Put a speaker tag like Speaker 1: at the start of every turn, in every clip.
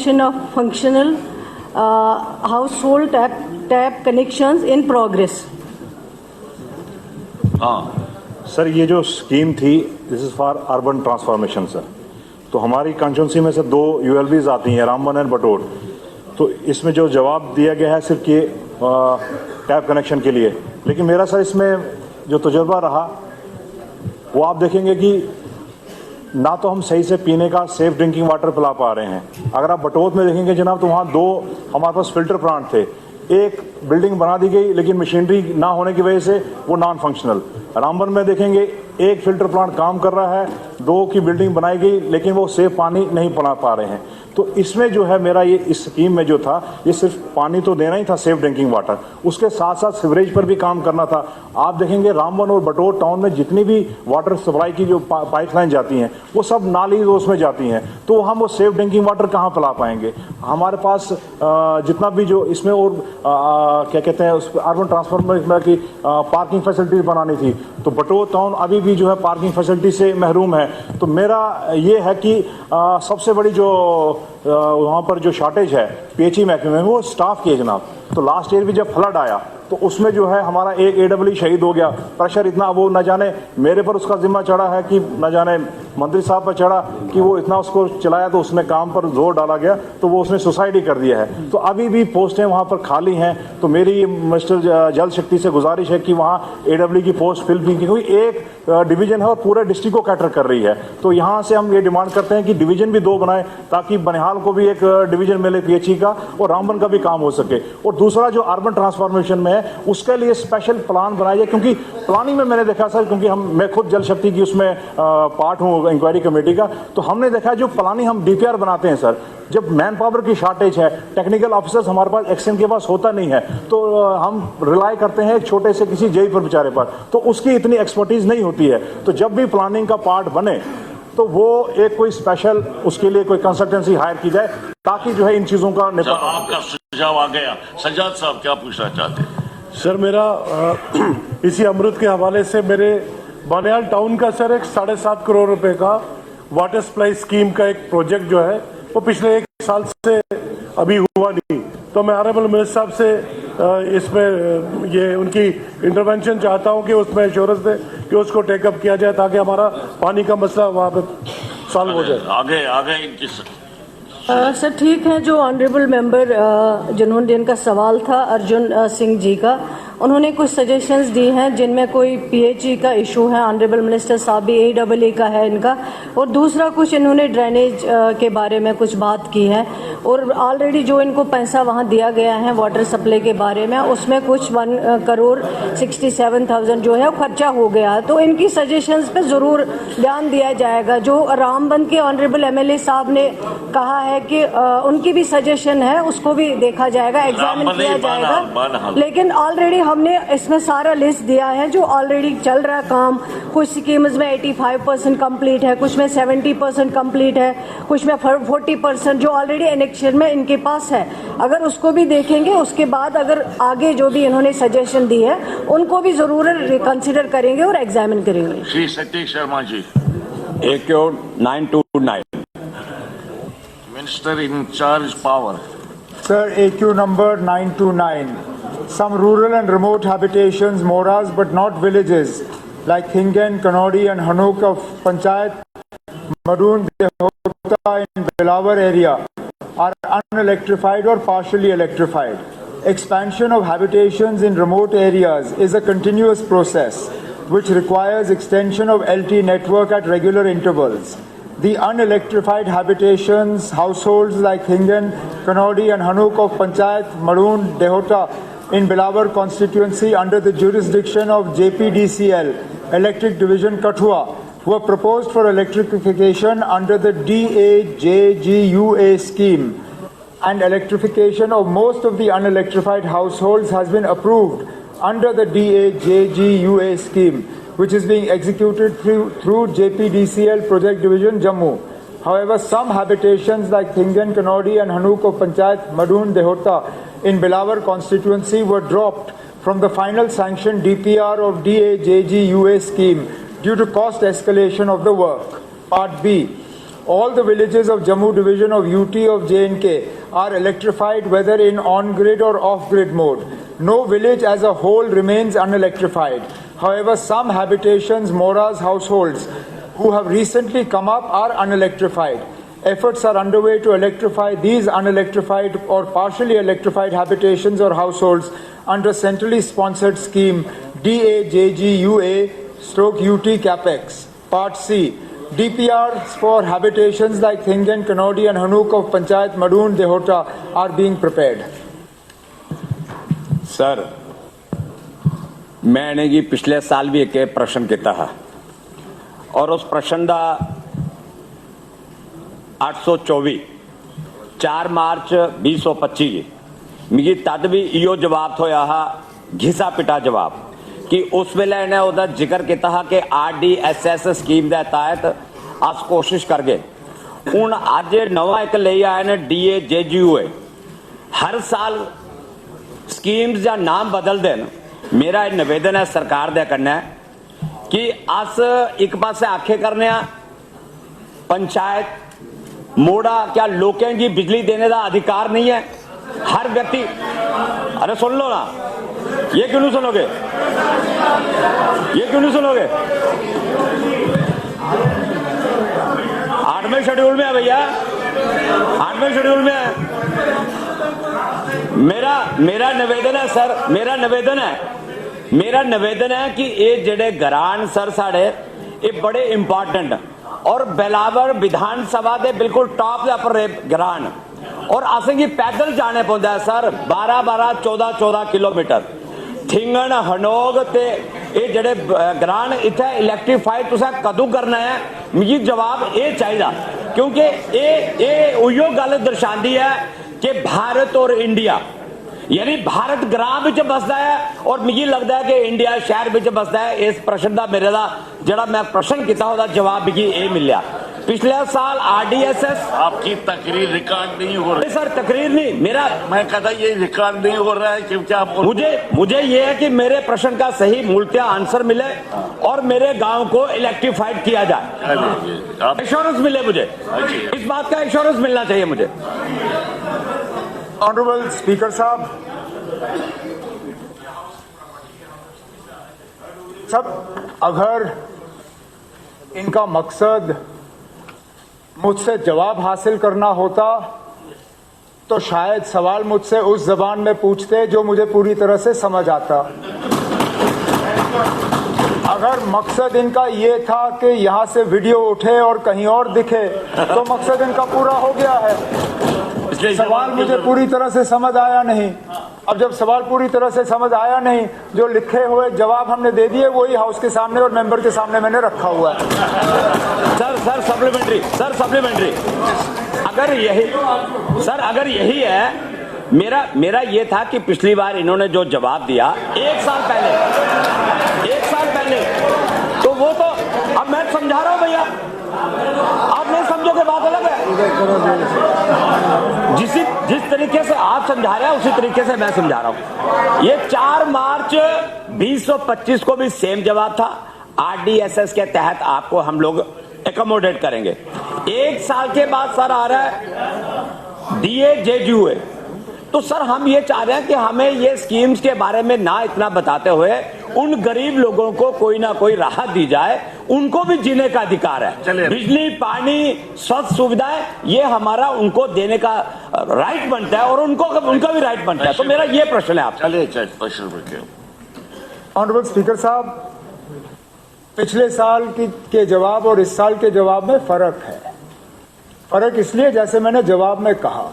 Speaker 1: completion of functional household tap connections in progress.
Speaker 2: हाँ sir, ये जो स्कीम थी this is for urban transformation sir. तो हमारी कॉन्स्टिट्यूंसी में से 2 ULBs आती हैं, रामबन एंड बटोट। तो इसमें जो जवाब दिया गया है सिर्फ ये टैप कनेक्शन के लिए, लेकिन मेरा सर इसमें जो तजुर्बा रहा वो आप देखेंगे कि ना तो हम सही से पीने का सेफ ड्रिंकिंग वाटर पिला पा रहे हैं। अगर आप बटोत में देखेंगे जनाब तो वहाँ 2 हमारे पास फिल्टर प्लांट थे, एक बिल्डिंग बना दी गई लेकिन मशीनरी ना होने की वजह से वो नॉन फंक्शनल। रामबन में देखेंगे एक फिल्टर प्लांट काम कर रहा है, 2 की बिल्डिंग बनाई गई लेकिन वो सेफ पानी नहीं बना पा रहे हैं। तो इसमें जो है मेरा ये इस स्कीम में जो था ये सिर्फ पानी तो देना ही था, सेफ ड्रिंकिंग वाटर, उसके साथ साथ सीवरेज पर भी काम करना था। आप देखेंगे रामबन और बटोट टाउन में जितनी भी वाटर सप्लाई की जो पाइपलाइन जाती हैं वो सब नाली उसमें जाती हैं, तो हम वो सेफ ड्रिंकिंग वाटर कहाँ पिला पाएंगे। हमारे पास जितना भी जो इसमें और क्या कहते हैं उस अर्बन ट्रांसफॉर्मेशन की पार्किंग फैसिलिटीज बनानी थी, तो बटोट टाउन अभी भी जो है पार्किंग फैसिलिटी से महरूम है। तो मेरा ये है कि सबसे बड़ी जो वहाँ पर जो शॉर्टेज है PHE महकमे में वो स्टाफ की है जनाब। तो लास्ट ईयर भी जब फ्लड आया तो उसमें जो है हमारा एक AEE शहीद हो गया। प्रेशर इतना वो न जाने मेरे पर उसका जिम्मा चढ़ा है कि न जाने मंत्री साहब पर चढ़ा कि वो इतना उसको चलाया तो उसने काम पर जोर डाला गया तो वो उसने सुसाइड ही कर दिया है। तो अभी भी पोस्टें वहाँ पर खाली हैं। तो मेरी मिनिस्टर जल शक्ति से गुजारिश है कि वहाँ AEE की पोस्ट फिल भी, क्योंकि एक डिवीजन है और पूरे डिस्ट्रिक्ट को कैटर कर रही है। तो यहाँ से हम ये डिमांड करते हैं कि डिवीजन भी 2 बनाए ताकि बनिहाल को भी एक डिवीजन मिले PHE का और रामबन का भी काम हो सके। और दूसरा जो अर्बन ट्रांसफॉर्मेशन में है उसके लिए स्पेशल प्लान बनाया जाए, क्योंकि प्लानिंग में मैंने देखा सर, क्योंकि मैं खुद जल शक्ति की उसमें पार्ट हूँ इंक्वायरी कमेटी का, तो हमने देखा जो प्लानिंग हम DPR बनाते हैं सर, जब मैन पावर की शॉर्टेज है, टेक्निकल ऑफिसर्स हमारे पास एक्शन के पास होता नहीं है, तो हम रिलाई करते हैं एक छोटे से किसी जेई पर बेचारे पर, तो उसकी इतनी एक्सपर्टीज नहीं होती है। तो जब भी प्लानिंग का पार्ट बने तो वो एक कोई स्पेशल उसके लिए कोई कंसल्टेंसी हायर की जाए ताकि जो है इन चीजों का निपटारा।
Speaker 3: आपका सुझाव आ गया। सज्जाद साहब क्या पूछना चाहते हैं?
Speaker 4: सर मेरा इसी अमृत के हवाले से मेरे बनिहाल टाउन का सर एक 7.5 करोड़ रुपए का वाटर सप्लाई स्कीम का एक प्रोजेक्ट जो है वो पिछले 1 साल से अभी हुआ नहीं। तो मैं ऑनरेबल मिनिस्टर साहब से इसमें ये उनकी इंटरवेंशन चाहता हूं कि उसमें एश्योरेंस दे कि उसको टेकअप किया जाए ताकि हमारा पानी का मसला वहाँ पे सॉल्व हो जाए।
Speaker 3: आगे
Speaker 1: सर ठीक है, जो ऑनरेबल मेंबर जिनका सवाल था अर्जुन सिंह जी का, उन्होंने कुछ सजेशंस दी हैं जिनमें कोई PHE का इशू है, ऑनरेबल मिनिस्टर साहब भी AEE का है इनका, और दूसरा कुछ इन्होंने ड्रेनेज के बारे में कुछ बात की है। और ऑलरेडी जो इनको पैसा वहाँ दिया गया है वाटर सप्लाई के बारे में उसमें कुछ 1,67,000 जो है खर्चा हो गया, तो इनकी सजेशंस पे ज़रूर ध्यान दिया जाएगा। जो रामबन के ऑनरेबल MLA साहब ने कहा है कि उनकी भी सजेशन है, उसको भी देखा जाएगा, एग्जामिन किया जाएगा। लेकिन ऑलरेडी हमने इसमें सारा लिस्ट दिया है जो ऑलरेडी चल रहा है काम। कुछ स्कीम्स में 85% कंप्लीट है, कुछ में 70% कंप्लीट है, कुछ में 40% जो ऑलरेडी इनेक्शन में इनके पास है। अगर उसको भी देखेंगे उसके बाद अगर आगे जो भी इन्होंने सजेशन दी है उनको भी जरूर रिकंसिडर करेंगे और एग्जामिन करेंगे।
Speaker 3: Shri Satish Sharma ji,
Speaker 5: AQ 929
Speaker 3: minister in charge power.
Speaker 6: Sir, AQ number 929. Some rural and remote habitations, moras but not villages, like Hingen, Kanodi and Hanuk of Panchayat Maroon Dehota in Belawar area, are unelectrified or partially electrified. Expansion of habitations in remote areas is a continuous process which requires extension of LT network at regular intervals. The unelectrified habitations, households like Hingen, Kanodi and Hanuk of Panchayat Maroon Dehota in Belawar constituency under the jurisdiction of JPDCL, Electric Division Kathua, were proposed for electrification under the DAJGUA scheme, and electrification of most of the unelectrified households has been approved under the DAJGUA scheme, which is being executed through JPDCL Project Division Jammu. However, some habitations like Hingen, Kanodi and Hanuk of Panchayat Maroon Dehota in Belawar constituency were dropped from the final sanctioned DPR of DAJGUA scheme due to cost escalation of the work. Part B. All the villages of Jammu division of UT of J&K are electrified whether in on-grid or off-grid mode. No village as a whole remains unelectrified. However, some habitations, moras, households who have recently come up are unelectrified. Efforts are underway to electrify these unelectrified or partially electrified habitations or households under centrally sponsored scheme DAJGUA/UT CAPEX. Part C. DPRs for habitations like Thingen, Kanodi and Hanuk of Panchayat Madoon, Dehota are being prepared.
Speaker 5: Sir मैंने जी पिछले साल भी एक प्रश्न किया है और उस प्रश्न का 824 4 मार्च 2025 मिगी तद भी इो जवाब होया हा घिसा पिटा जवाब कि उस वेले इन्हें उहदा जिक्र किया कि RDSS स्कीम के तहत अस कोशिश कर गए हुण अज नवा एक ले आए ने DAJGUA हर साल स्कीम्स या नाम बदल देन मेरा निवेदन है सरकार दे कन्नै कि अस एक पासे आखे करने पंचायत मोड़ा क्या लोकें की बिजली देने का अधिकार नहीं है हर व्यक्ति अरे सुन लो ना ये क्यों नहीं सुनोगे ये क्यों नहीं सुनोगे 8वें शेड्यूल में है भैया 8वें शेड्यूल में है मेरा निवेदन है सर मेरा निवेदन है कि ये जेडे घरान सर साढ़े ये बड़े इंपॉर्टेंट और बेलावर विधानसभा के बिल्कुल टॉप दे उपर घरान और असें गी पैदल जाने पौंदा है सर 12-12 14-14 किलोमीटर थिंगन हनोग ते ये जेडे घरान इत्थे इलैक्ट्रीफाइड तुसें कदों करना है मिगी जवाब ये चाहिए क्योंकि ये उयो गल दर्शांदी है कि भारत और इंडिया यानी भारत ग्राम विच बसदा है और मुझे लगता है कि इंडिया शहर विच बसदा है इस प्रश्न का मेरे दा जड़ा मैं प्रश्न किया उसका जवाब मुझे ये मिलया पिछले साल RDSS
Speaker 3: आपकी तकरीर रिकॉर्ड नहीं हो रही
Speaker 5: सर तकरीर नहीं मेरा
Speaker 3: मैं कहता ये रिकॉर्ड नहीं हो रहा है क्योंकि आप
Speaker 5: मुझे ये है कि मेरे प्रश्न का सही मूलतः आंसर मिले और मेरे गांव को इलेक्ट्रीफाइड किया जाए एश्योरेंस मिले मुझे इस बात का एश्योरेंस मिलना चाहिए मुझे
Speaker 6: Honorable Speaker साहब अगर इनका मकसद मुझसे जवाब हासिल करना होता तो शायद सवाल मुझसे उस जबान में पूछते जो मुझे पूरी तरह से समझ आता अगर मकसद इनका ये था कि यहाँ से वीडियो उठे और कहीं और दिखे तो मकसद इनका पूरा हो गया है सवाल मुझे पूरी तरह से समझ आया नहीं अब जब सवाल पूरी तरह से समझ आया नहीं जो लिखे हुए जवाब हमने दे दिए वही हाउस के सामने और मेंबर के सामने मैंने रखा हुआ है
Speaker 5: सर सप्लीमेंट्री अगर यही है मेरा ये था कि पिछली बार इन्होंने जो जवाब दिया एक साल पहले तो वो तो अब मैं समझा रहा हूं भैया आप नहीं समझोगे बात अलग है जिस तरीके से आप समझा रहे हैं उसी तरीके से मैं समझा रहा हूं ये 4 मार्च 2025 को भी सेम जवाब था RDSS के तहत आपको हम लोग एकोमोडेट करेंगे एक साल के बाद सर आ रहा है DAJGUA तो सर हम ये चाह रहे हैं कि हमें ये स्कीम्स के बारे में ना इतना बताते हुए उन गरीब लोगों को कोई ना कोई राहत दी जाए उनको भी जीने का अधिकार है बिजली पानी स्वास्थ्य सुविधाएं ये हमारा उनको देने का राइट बनता है और उनका भी राइट बनता है तो मेरा ये प्रश्न है आपसे
Speaker 6: ऑनरेबल स्पीकर साहब पिछले साल के जवाब और इस साल के जवाब में फर्क है फर्क इसलिए जैसे मैंने जवाब में कहा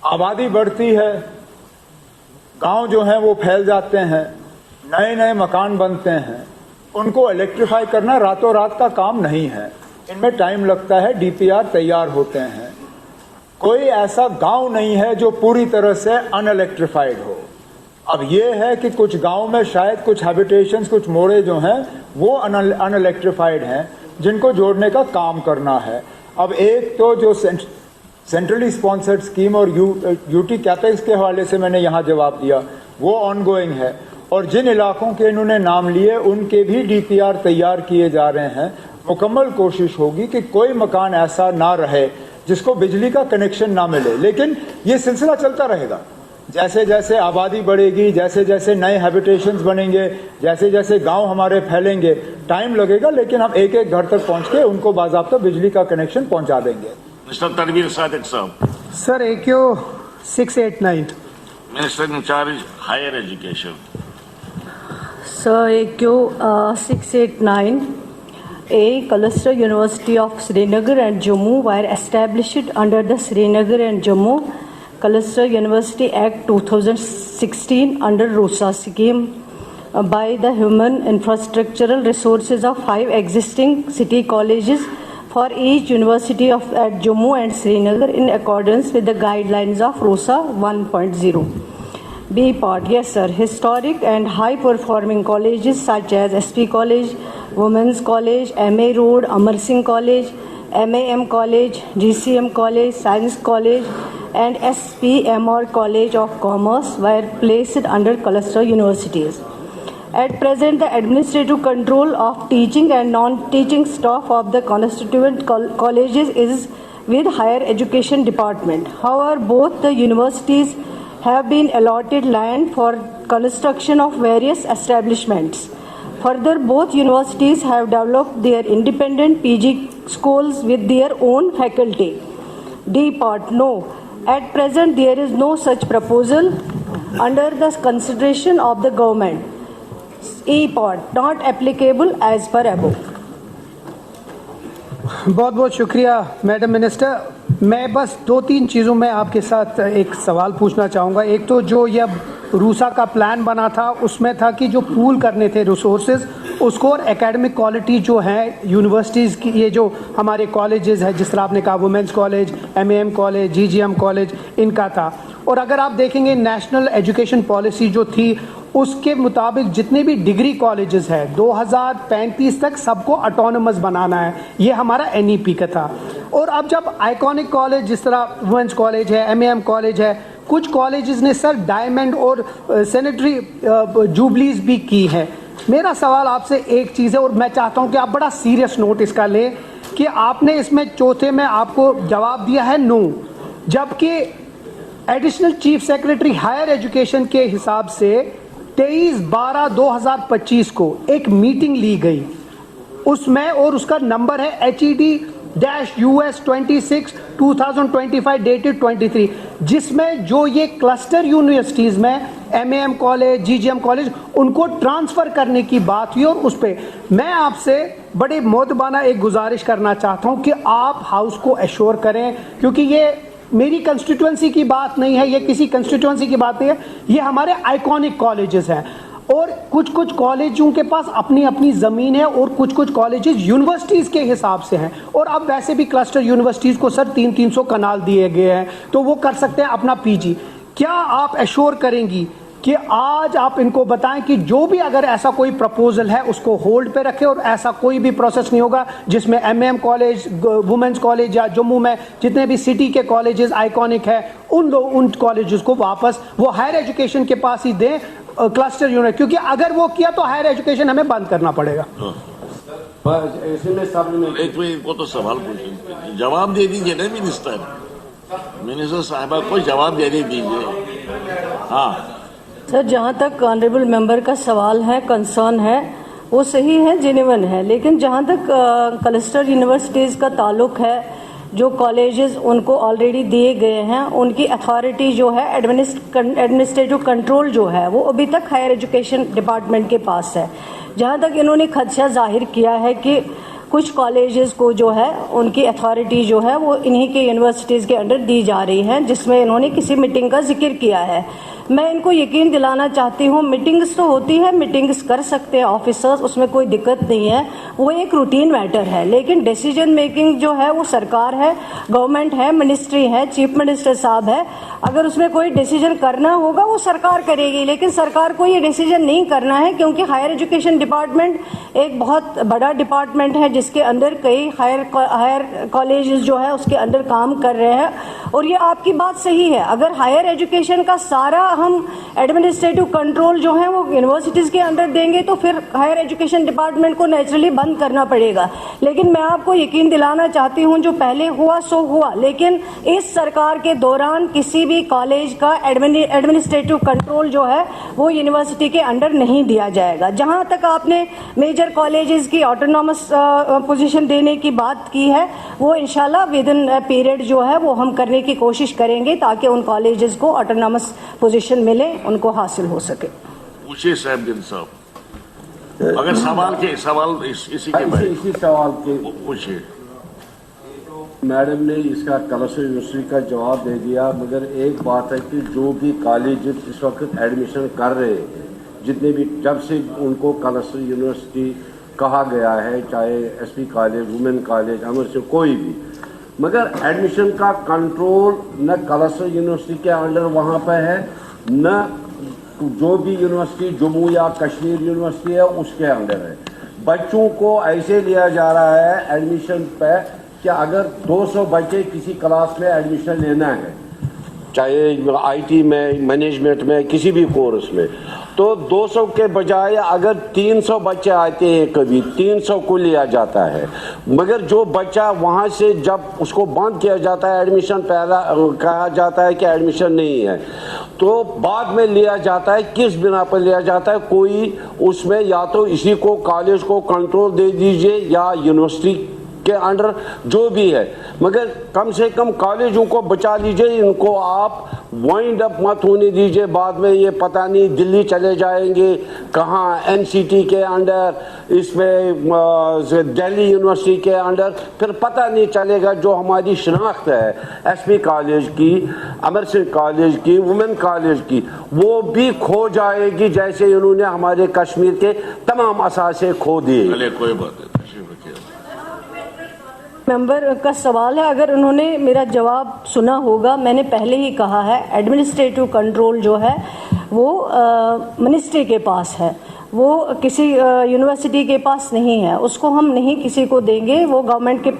Speaker 6: आबादी बढ़ती है गांव जो हैं वो फैल जाते हैं नए नए मकान बनते हैं उनको इलेक्ट्रीफाई करना रातों रात का काम नहीं है इनमें टाइम लगता है DPR तैयार होते हैं कोई ऐसा गांव नहीं है जो पूरी तरह से अनइलेक्ट्रीफाइड हो अब ये है कि कुछ गांव में शायद कुछ हैबिटेशंस कुछ मोड़े जो हैं वो अनइलेक्ट्रीफाइड हैं जिनको जोड़ने का काम करना है अब एक तो जो सेंट्रली स्पॉन्सर्ड स्कीम और UT कैपेक्स के हवाले से मैंने यहाँ जवाब दिया वो ऑनगोइंग है और जिन इलाकों के इन्होंने नाम लिए उनके भी DPR तैयार किए जा रहे हैं मुकम्मल कोशिश होगी कि कोई मकान ऐसा ना रहे जिसको बिजली का कनेक्शन ना मिले। लेकिन ये सिलसिला चलता रहेगा, जैसे जैसे आबादी बढ़ेगी, जैसे जैसे नए हैबिटेशंस बनेंगे, जैसे जैसे गांव हमारे फैलेंगे, टाइम लगेगा, लेकिन हम एक एक घर तक पहुंच के उनको बाज़ाब्ता बिजली का कनेक्शन पहुंचा देंगे।
Speaker 3: मिस्टर तनवीर सादिक साहब,
Speaker 7: sir AQ 689।
Speaker 3: Minister in charge higher education.
Speaker 1: Sir, AQ 689. A cluster University of Srinagar and Jammu were established under the Srinagar and Jammu Cluster University Act 2016 under RUSA scheme by the human infrastructural resources of 5 existing city colleges for each university at Jammu and Srinagar in accordance with the guidelines of RUSA 1.0. B part, yes sir, historic and high performing colleges such as SP College, Women's College, MA Road, Amar Singh College, MAM College, GCM College, Science College and SPMR College of Commerce were placed under cluster universities. At present, the administrative control of teaching and non-teaching staff of the constituent colleges is with Higher Education Department. However, both the universities have been allotted land for construction of various establishments. Further, both universities have developed their independent PG schools with their own faculty. D part, no. At present, there is no such proposal under the consideration of the government. E part, not applicable as per above.
Speaker 7: बहुत बहुत शुक्रिया madam minister. मैं बस 2-3 चीज़ों में आपके साथ एक सवाल पूछना चाहूँगा। एक तो जो यह रूसा का प्लान बना था उसमें था कि जो पूल करने थे रिसोर्सेज उसको, और एकेडमिक क्वालिटी जो है यूनिवर्सिटीज़ की, ये जो हमारे कॉलेजेस हैं जिस तरह आपने कहा women's college, MAM college, GGM college, इनका था। और अगर आप देखेंगे नेशनल एजुकेशन पॉलिसी जो थी उसके मुताबिक जितने भी डिग्री कॉलेजेस हैं 2035 तक सबको ऑटोनमस बनाना है, ये हमारा NEP का था। और अब जब आइकॉनिक कॉलेज जिस तरह वुमेंस कॉलेज है, MAM कॉलेज है, कुछ कॉलेजेस ने सर डायमंड और सैनिटरी जुबलीज भी की है। मेरा सवाल आपसे एक चीज़ है और मैं चाहता हूँ कि आप बड़ा सीरियस नोट इसका लें कि आपने इसमें चौथे में आपको जवाब दिया है नो, जबकि additional chief secretary higher education के हिसाब से 23/12/2025 को एक मीटिंग ली गई उसमें, और उसका नंबर है HED-US 26 2025 डेटेड 23, जिसमें जो ये क्लस्टर यूनिवर्सिटीज में MAM कॉलेज, GGM कॉलेज, उनको ट्रांसफर करने की बात हुई। और उस पर मैं आपसे बड़े मोदबाना एक गुजारिश करना चाहता हूं कि आप हाउस को एश्योर करें, क्योंकि ये मेरी कंस्टिट्यूएंसी की बात नहीं है, ये किसी कंस्टिट्यूएंसी की बात नहीं है, ये हमारे आइकॉनिक कॉलेजेस हैं। और कुछ कुछ कॉलेजों के पास अपनी अपनी ज़मीन है और कुछ कुछ कॉलेजेस यूनिवर्सिटीज़ के हिसाब से हैं। और अब वैसे भी क्लस्टर यूनिवर्सिटीज़ को सर 300 कनाल दिए गए हैं, तो वो कर सकते हैं अपना PG। क्या आप एश्योर करेंगी कि आज आप इनको बताएं कि जो भी अगर ऐसा कोई प्रपोजल है उसको होल्ड पे रखें और ऐसा कोई भी प्रोसेस नहीं होगा जिसमें MAM कॉलेज, वुमेंस कॉलेज या जम्मू में जितने भी सिटी के कॉलेजेस आइकॉनिक है उन कॉलेजेस को वापस वो हायर एजुकेशन के पास ही दें, क्लस्टर यूनिट, क्योंकि अगर वो किया तो हायर एजुकेशन हमें बंद करना पड़ेगा।
Speaker 3: एक तो इनको तो सवाल पूछिए, जवाब दे दीजिए ना मिनिस्टर साहबा को जवाब दे दीजिए। हाँ
Speaker 1: सर, जहाँ तक ऑनरेबल मेंबर का सवाल है, कंसर्न है, वो सही है, जेन्युइन है, लेकिन जहाँ तक क्लस्टर यूनिवर्सिटीज़ का ताल्लुक है, जो कॉलेजेस उनको ऑलरेडी दिए गए हैं उनकी अथॉरिटी जो है एडमिनिस्ट्रेटिव कंट्रोल जो है वो अभी तक हायर एजुकेशन डिपार्टमेंट के पास है। जहाँ तक इन्होंने खदशा जाहिर किया है कि कुछ कॉलेजेस को जो है उनकी अथॉरिटी जो है वो इन्हीं के यूनिवर्सिटीज़ के अंडर दी जा रही है, जिसमें इन्होंने किसी मीटिंग का जिक्र किया है। मैं इनको यकीन दिलाना चाहती हूँ, मीटिंग्स तो होती है, मीटिंग्स कर सकते हैं ऑफिसर्स, उसमें कोई दिक्कत नहीं है, वो एक रूटीन मैटर है, लेकिन डिसीजन मेकिंग जो है वो सरकार है, गवर्नमेंट है, मिनिस्ट्री है, चीफ मिनिस्टर साहब है। अगर उसमें कोई डिसीजन करना होगा वो सरकार करेगी, लेकिन सरकार को ये डिसीजन नहीं करना है, क्योंकि हायर एजुकेशन डिपार्टमेंट एक बहुत बड़ा डिपार्टमेंट है जिसके अंदर कई हायर कॉलेजेस जो है उसके अंदर काम कर रहे हैं। और ये आपकी बात सही है, अगर हायर एजुकेशन का सारा हम एडमिनिस्ट्रेटिव कंट्रोल जो है वो यूनिवर्सिटीज के अंडर देंगे तो फिर हायर एजुकेशन डिपार्टमेंट को नेचुरली बंद करना पड़ेगा। लेकिन मैं आपको यकीन दिलाना चाहती हूं, जो पहले हुआ सो हुआ, लेकिन इस सरकार के दौरान किसी भी कॉलेज का एडमिनिस्ट्रेटिव कंट्रोल जो है वो यूनिवर्सिटी के अंडर नहीं दिया जाएगा। जहां तक आपने मेजर कॉलेजेस की ऑटोनॉमस पोजीशन देने की बात की है, वो इंशाल्लाह विद इन पीरियड जो है वो हम करने की कोशिश करेंगे ताकि उन कॉलेजेस को ऑटोनॉमस पोजीशन मिले, उनको हासिल हो सके।
Speaker 3: पूछिए साहब साहब, अगर सवाल इसी के बारे
Speaker 8: इसी सवाल के
Speaker 3: पूछिए।
Speaker 8: मैडम ने इसका कलस्टर यूनिवर्सिटी का जवाब दे दिया, मगर एक बात है कि जो भी कॉलेज इस वक्त एडमिशन कर रहे हैं, जितने भी जब से उनको कलस्टर यूनिवर्सिटी कहा गया है, चाहे SP college, women college, Amarsingh, कोई भी, मगर एडमिशन का कंट्रोल न कलस्टर यूनिवर्सिटी के अंडर वहाँ पर है, न जो भी यूनिवर्सिटी जम्मू या कश्मीर यूनिवर्सिटी है उसके अंडर है। बच्चों को ऐसे लिया जा रहा है एडमिशन पे कि अगर 200 बच्चे किसी क्लास में एडमिशन लेना है, चाहे आईटी में, मैनेजमेंट में, किसी भी कोर्स में, तो 200 के बजाय अगर 300 बच्चे आते हैं, कभी 300 को लिया जाता है। मगर जो बच्चा वहाँ से जब उसको बंद किया जाता है, एडमिशन पहला कहा जाता है कि एडमिशन नहीं है, तो बाद में लिया जाता है। किस बिना पर लिया जाता है? कोई उसमें या तो इसी को कॉलेज को कंट्रोल दे दीजिए या यूनिवर्सिटी के अंडर जो भी है, मगर कम से कम कॉलेजों को बचा लीजिए। इनको आप वाइंड अप मत होने दीजिए, बाद में ये पता नहीं दिल्ली चले जाएंगे, कहाँ एनसीटी के अंडर, इसमें दिल्ली यूनिवर्सिटी के अंडर, फिर पता नहीं चलेगा। जो हमारी शनाख्त है एसपी कॉलेज की, अमरसिंह कॉलेज की, वुमेन कॉलेज की, वो भी खो जाएगी, जैसे इन्होंने हमारे कश्मीर के तमाम असासे खो दिए।
Speaker 3: चलिए कोई बात नहीं,
Speaker 1: मेंबर का सवाल है, अगर उन्होंने मेरा जवाब सुना होगा, मैंने पहले ही कहा है एडमिनिस्ट्रेटिव कंट्रोल जो है वो मिनिस्ट्री के पास है, वो किसी यूनिवर्सिटी के पास नहीं है, उसको हम नहीं किसी को देंगे, वो गवर्नमेंट के पास